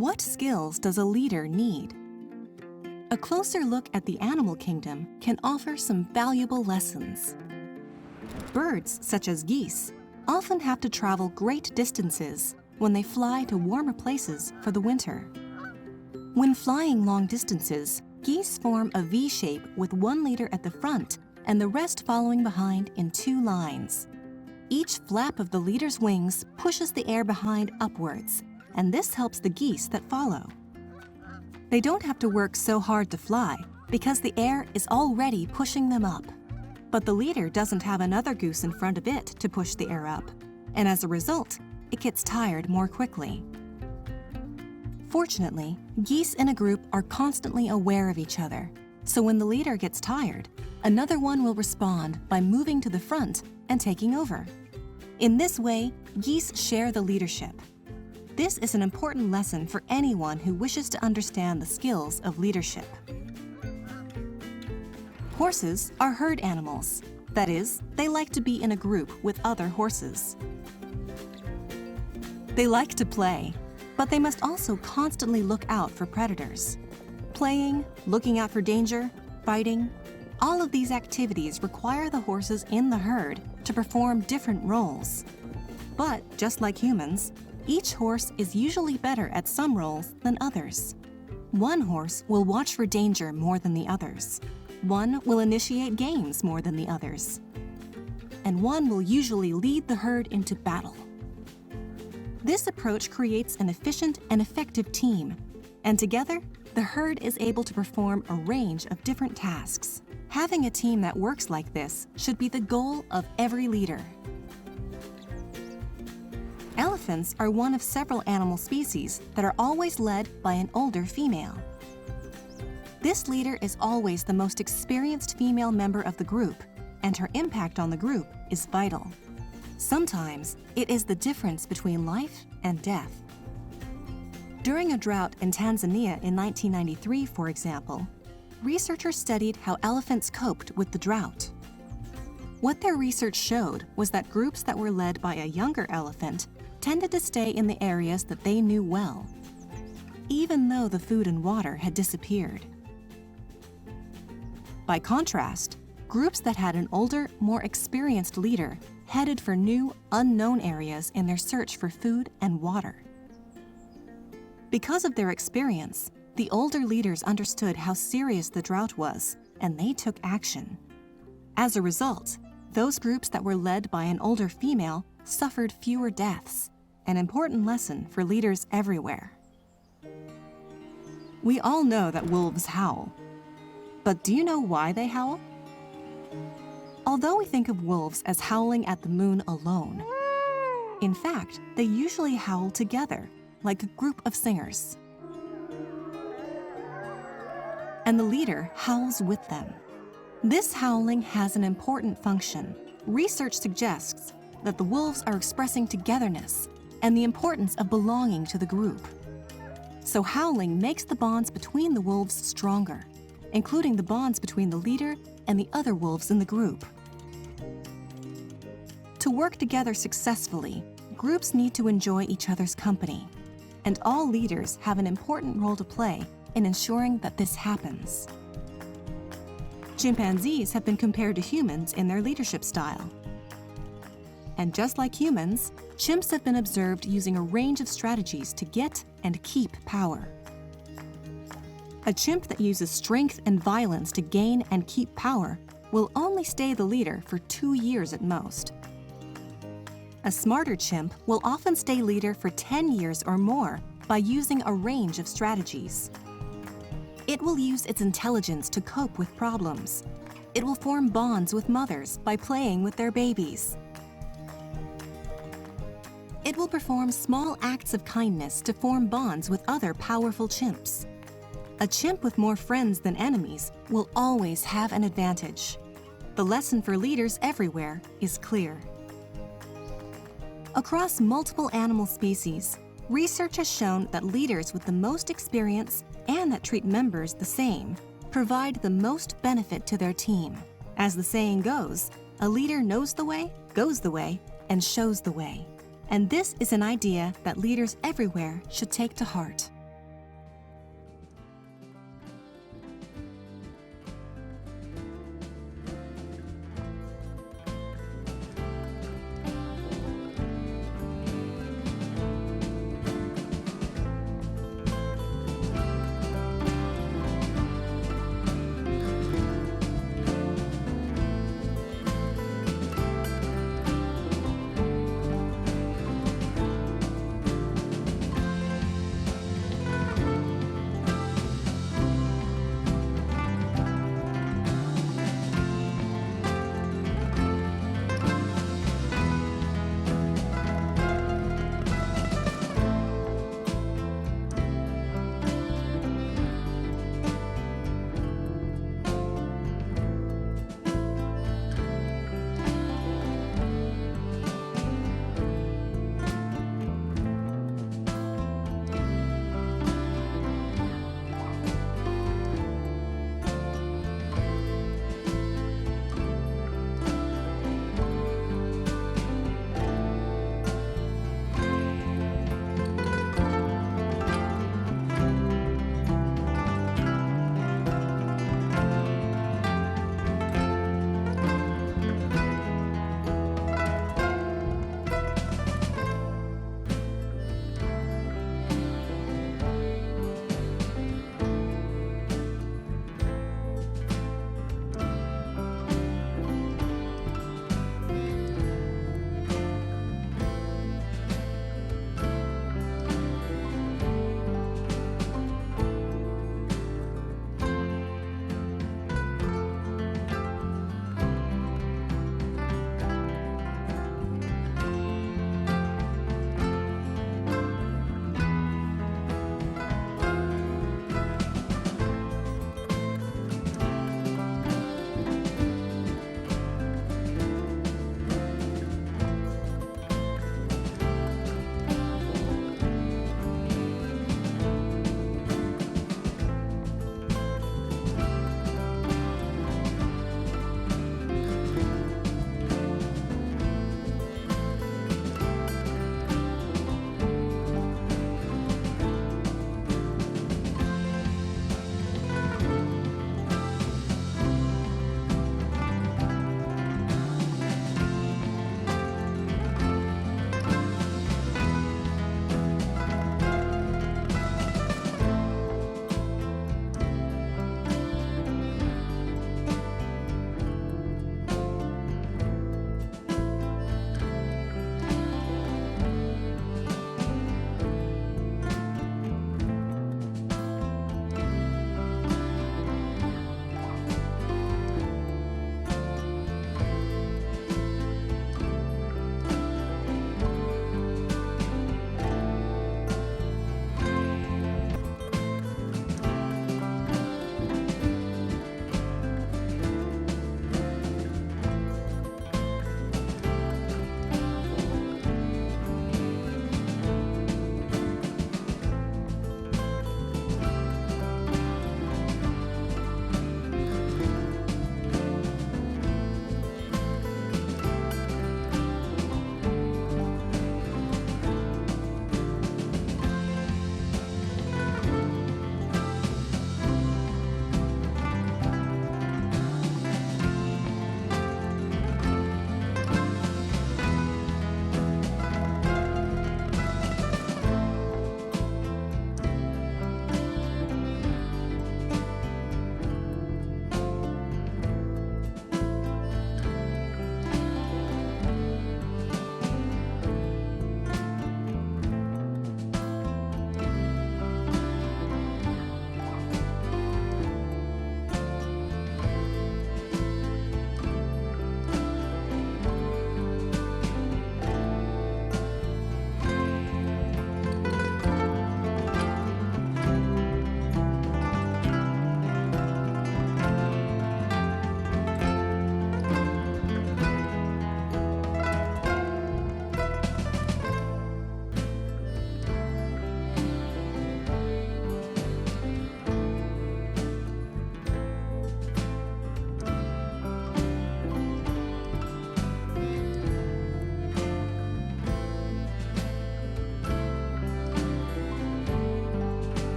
What skills does a leader need? A closer look at the animal kingdom can offer some valuable lessons. Birds, such as geese, often have to travel great distances when they fly to warmer places for the winter. When flying long distances, geese form a V shape with one leader at the front and the rest following behind in two lines. Each flap of the leader's wings pushes the air behind upwards, and this helps the geese that follow. They don't have to work so hard to fly because the air is already pushing them up. But the leader doesn't have another goose in front of it to push the air up, and as a result, it gets tired more quickly. Fortunately, geese in a group are constantly aware of each other, so when the leader gets tired, another one will respond by moving to the front and taking over. In this way, geese share the leadership. This is an important lesson for anyone who wishes to understand the skills of leadership. Horses are herd animals. That is, they like to be in a group with other horses. They like to play, but they must also constantly look out for predators. Playing, looking out for danger, fighting, all of these activities require the horses in the herd to perform different roles. But just like humans, each horse is usually better at some roles than others. One horse will watch for danger more than the others. One will initiate games more than the others. And one will usually lead the herd into battle. This approach creates an efficient and effective team, and together, the herd is able to perform a range of different tasks. Having a team that works like this should be the goal of every leader. Elephants are one of several animal species that are always led by an older female. This leader is always the most experienced female member of the group, and her impact on the group is vital. Sometimes, it is the difference between life and death. During a drought in Tanzania in 1993, for example, researchers studied how elephants coped with the drought. What their research showed was that groups that were led by a younger elephant tended to stay in the areas that they knew well, even though the food and water had disappeared. By contrast, groups that had an older, more experienced leader headed for new, unknown areas in their search for food and water. Because of their experience, the older leaders understood how serious the drought was, and they took action. As a result, those groups that were led by an older female suffered fewer deaths, an important lesson for leaders everywhere. We all know that wolves howl. But do you know why they howl? Although we think of wolves as howling at the moon alone, in fact, they usually howl together, like a group of singers. And the leader howls with them. This howling has an important function. Research suggests that the wolves are expressing togetherness and the importance of belonging to the group. So howling makes the bonds between the wolves stronger, including the bonds between the leader and the other wolves in the group. To work together successfully, groups need to enjoy each other's company, and all leaders have an important role to play in ensuring that this happens. Chimpanzees have been compared to humans in their leadership style. And just like humans, chimps have been observed using a range of strategies to get and keep power. A chimp that uses strength and violence to gain and keep power will only stay the leader for 2 years at most. A smarter chimp will often stay leader for 10 years or more by using a range of strategies. It will use its intelligence to cope with problems. It will form bonds with mothers by playing with their babies. It will perform small acts of kindness to form bonds with other powerful chimps. A chimp with more friends than enemies will always have an advantage. The lesson for leaders everywhere is clear. Across multiple animal species, research has shown that leaders with the most experience and that treat members the same provide the most benefit to their team. As the saying goes, a leader knows the way, goes the way, and shows the way. And this is an idea that leaders everywhere should take to heart.